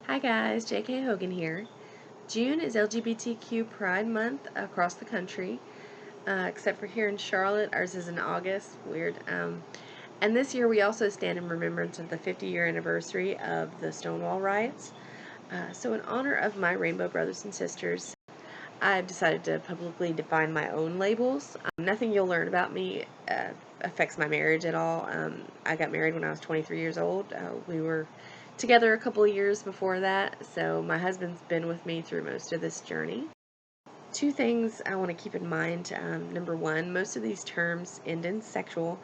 Hi guys, JK Hogan here. June is LGBTQ Pride Month across the country, except for here in Charlotte. Ours is in August. Weird. And this year we also stand in remembrance of the 50-year anniversary of the Stonewall riots. So in honor of my rainbow brothers and sisters, I've decided to publicly define my own labels. Nothing you'll learn about me affects my marriage at all. I got married when I was 23 years old. We were together a couple of years before that, so my husband's been with me through most of this journey. Two things I want to keep in mind. Number one, most of these terms end in sexual,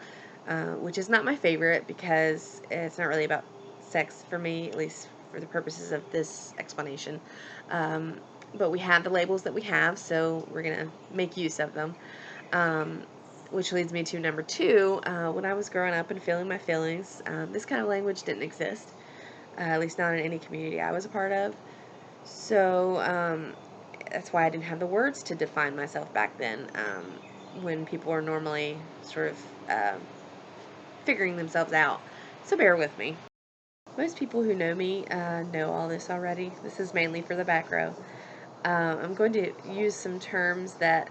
which is not my favorite because it's not really about sex for me, at least for the purposes of this explanation. But we have the labels that we have, so we're going to make use of them. Which leads me to number two. When I was growing up and feeling my feelings, this kind of language didn't exist, at least not in any community I was a part of. So that's why I didn't have the words to define myself back then, when people are normally sort of figuring themselves out. So bear with me. Most people who know me know all this already. This is mainly for the back row. I'm going to use some terms that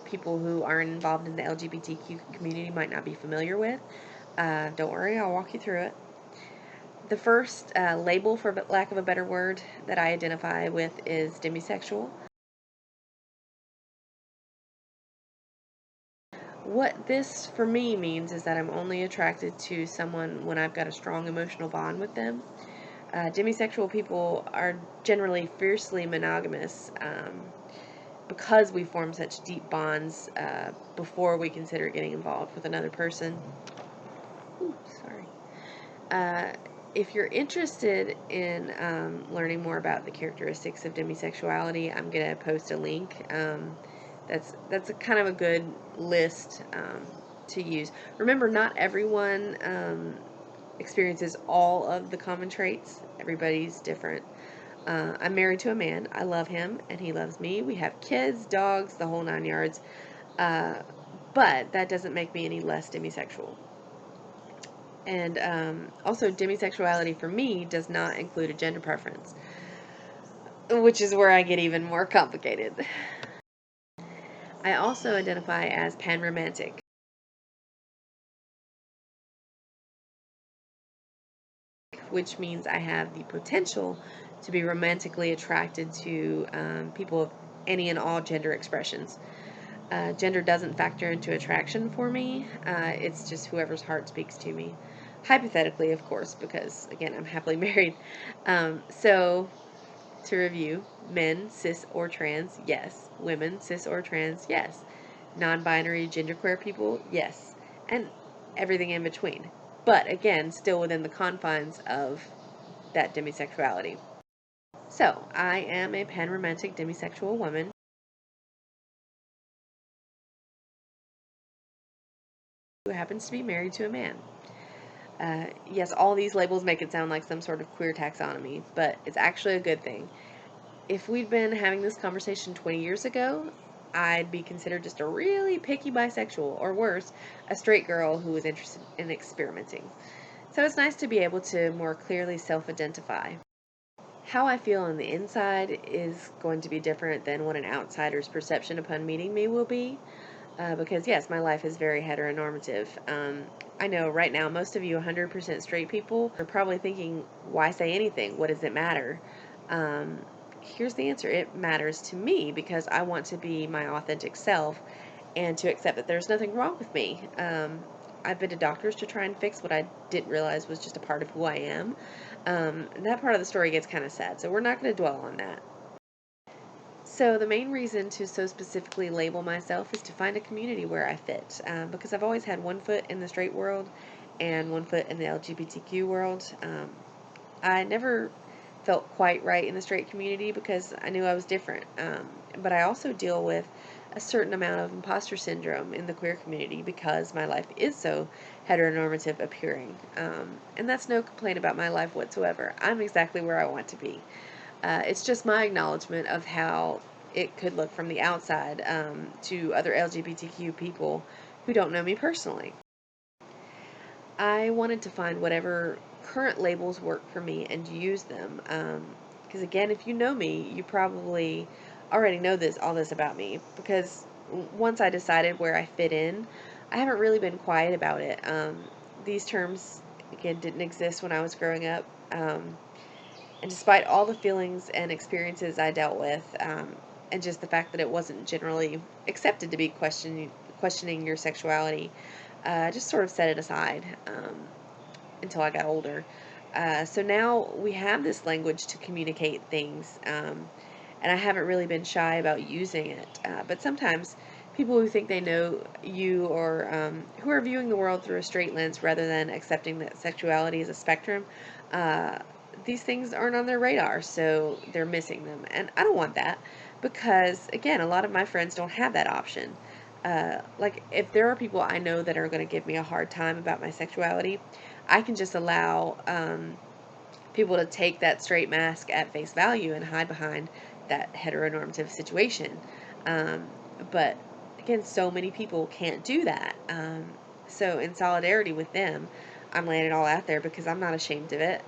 people who aren't involved in the LGBTQ community might not be familiar with. Don't worry, I'll walk you through it. The first label, for lack of a better word, that I identify with is demisexual. What this for me means is that I'm only attracted to someone when I've got a strong emotional bond with them. Demisexual people are generally fiercely monogamous because we form such deep bonds before we consider getting involved with another person. Ooh, sorry. If you're interested in learning more about the characteristics of demisexuality, I'm going to post a link. That's a kind of a good list to use. Remember, not everyone experiences all of the common traits. Everybody's different. I'm married to a man. I love him, and he loves me. We have kids, dogs, the whole 9 yards. But that doesn't make me any less demisexual. And also, demisexuality for me does not include a gender preference, which is where I get even more complicated. I also identify as panromantic, which means I have the potential to be romantically attracted to people of any and all gender expressions. Gender doesn't factor into attraction for me. It's just whoever's heart speaks to me. Hypothetically, of course, because, again, I'm happily married. So, to review, men, cis or trans, yes. Women, cis or trans, yes. Non-binary, genderqueer people, yes. And everything in between. But, again, still within the confines of that demisexuality. So, I am a panromantic demisexual woman who happens to be married to a man. Yes, all these labels make it sound like some sort of queer taxonomy, but it's actually a good thing. If we'd been having this conversation 20 years ago, I'd be considered just a really picky bisexual, or worse, a straight girl who was interested in experimenting. So it's nice to be able to more clearly self-identify. How I feel on the inside is going to be different than what an outsider's perception upon meeting me will be. Because, yes, my life is very heteronormative. I know right now most of you 100% straight people are probably thinking, why say anything? What does it matter? Here's the answer. It matters to me because I want to be my authentic self and to accept that there's nothing wrong with me. I've been to doctors to try and fix what I didn't realize was just a part of who I am. That part of the story gets kind of sad, so we're not going to dwell on that. So the main reason to so specifically label myself is to find a community where I fit, because I've always had one foot in the straight world and one foot in the LGBTQ world. I never felt quite right in the straight community because I knew I was different, but I also deal with a certain amount of imposter syndrome in the queer community because my life is so heteronormative appearing, and that's no complaint about my life whatsoever. I'm exactly where I want to be. It's just my acknowledgement of how it could look from the outside to other LGBTQ people who don't know me personally. I wanted to find whatever current labels work for me and use them. Because again, if you know me, you probably already know all this about me. Because once I decided where I fit in, I haven't really been quiet about it. These terms again didn't exist when I was growing up. And despite all the feelings and experiences I dealt with, and just the fact that it wasn't generally accepted to be questioning your sexuality, just sort of set it aside until I got older. So now we have this language to communicate things, and I haven't really been shy about using it. But sometimes people who think they know you, or who are viewing the world through a straight lens rather than accepting that sexuality is a spectrum, uh, these things aren't on their radar, so they're missing them. And I don't want that, because, again, a lot of my friends don't have that option. Like, if there are people I know that are going to give me a hard time about my sexuality, I can just allow people to take that straight mask at face value and hide behind that heteronormative situation. Um, but again, so many people can't do that. So, in solidarity with them, I'm laying it all out there because I'm not ashamed of it.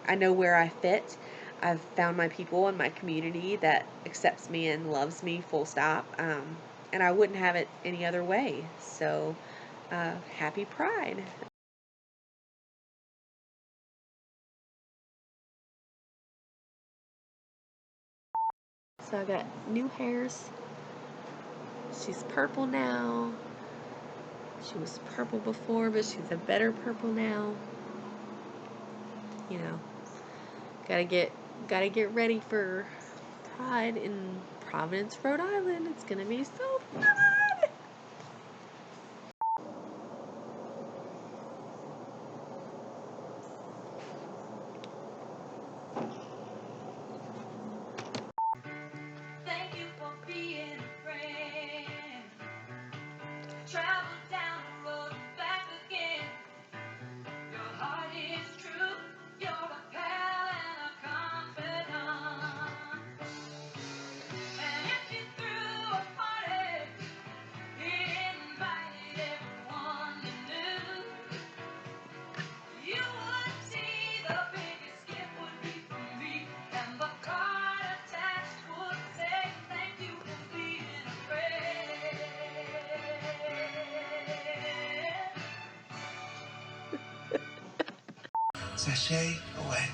I know where I fit. I've found my people and my community that accepts me and loves me, full stop. And I wouldn't have it any other way. So, happy Pride. So I got new hairs. She's purple now. She was purple before, but she's a better purple now. You know, gotta get ready for Pride in Providence, Rhode Island. It's gonna be so fun. Thank you for being a friend. Travel down the road and back again. Your heart is true. You're a pal and a confidant. And if you threw a party, invited everyone you knew, you would see the biggest gift would be from me, and the card attached would say, thank you for being a friend. Sashay away.